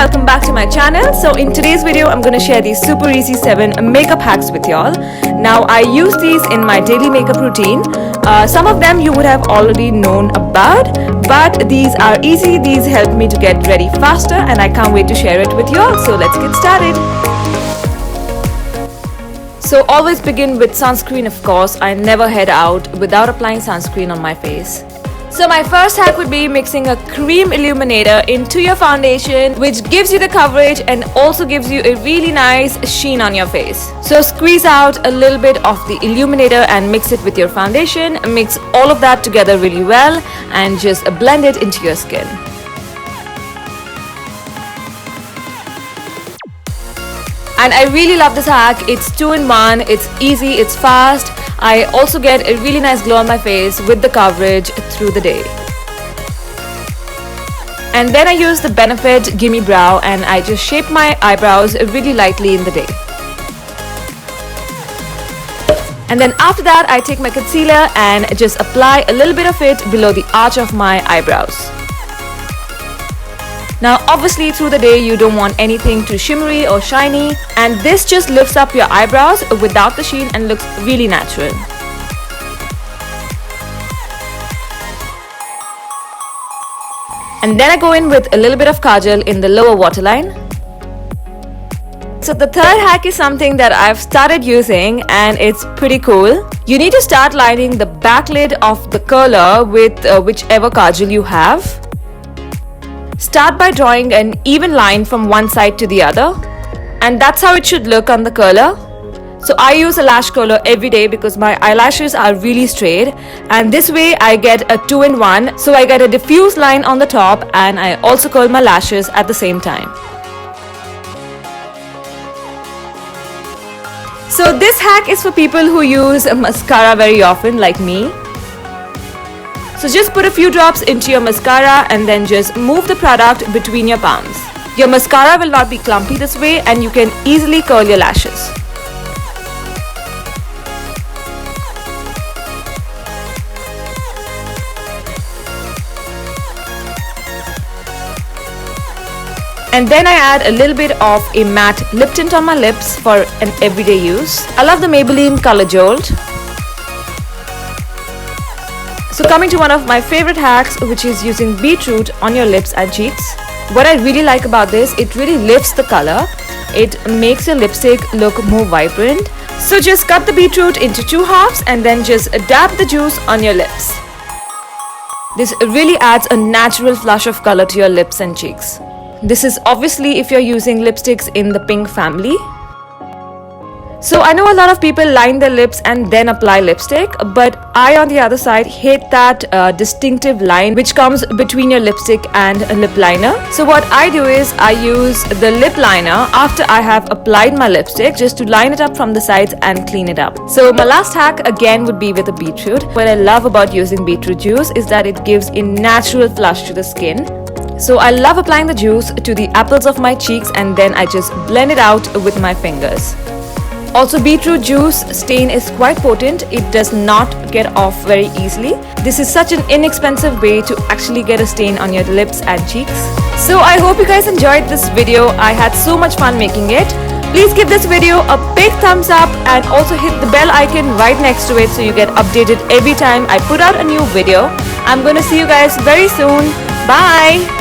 welcome back to my channel. So in today's video, I'm going to share these super easy 7 makeup hacks with y'all. Now I use these in my daily makeup routine. Some of them you would have already known about, but these are easy. These help me to get ready faster and I can't wait to share it with y'all. So let's get started. So always begin with sunscreen, of course. I never head out without applying sunscreen on my face. So my first hack would be mixing a cream illuminator into your foundation, which gives you the coverage and also gives you a really nice sheen on your face. So squeeze out a little bit of the illuminator and mix it with your foundation. Mix all of that together really well and just blend it into your skin. And I really love this hack. It's 2-in-1, it's easy, it's fast. I also get a really nice glow on my face with the coverage through the day. And then I use the Benefit Gimme Brow and I just shape my eyebrows really lightly in the day. And then after that I take my concealer and just apply a little bit of it below the arch of my eyebrows. Now obviously through the day you don't want anything too shimmery or shiny, and this just lifts up your eyebrows without the sheen and looks really natural. And then I go in with a little bit of kajal in the lower waterline. So the third hack is something that I've started using and it's pretty cool. You need to start lining the back lid of the curler with whichever kajal you have. Start by drawing an even line from one side to the other, and that's how it should look on the curler. So I use a lash curler every day because my eyelashes are really straight, and this way I get a 2-in-1. So I get a diffuse line on the top and I also curl my lashes at the same time. So this hack is for people who use mascara very often like me. So just put a few drops into your mascara and then just move the product between your palms. Your mascara will not be clumpy this way and you can easily curl your lashes. And then I add a little bit of a matte lip tint on my lips for an everyday use. I love the Maybelline Color Jolt. So coming to one of my favorite hacks, which is using beetroot on your lips and cheeks. What I really like about this, it really lifts the color. It makes your lipstick look more vibrant. So just cut the beetroot into 2 halves and then just dab the juice on your lips. This really adds a natural flush of color to your lips and cheeks. This is obviously if you're using lipsticks in the pink family. So I know a lot of people line their lips and then apply lipstick, but I on the other side hate that distinctive line which comes between your lipstick and a lip liner. So what I do is I use the lip liner after I have applied my lipstick just to line it up from the sides and clean it up. So my last hack again would be with the beetroot. What I love about using beetroot juice is that it gives a natural flush to the skin. So I love applying the juice to the apples of my cheeks and then I just blend it out with my fingers. Also, beetroot juice stain is quite potent. It does not get off very easily. This is such an inexpensive way to actually get a stain on your lips and cheeks. So I hope you guys enjoyed this video. I had so much fun making it. Please give this video a big thumbs up and also hit the bell icon right next to it so you get updated every time I put out a new video. I'm going to see you guys very soon. Bye!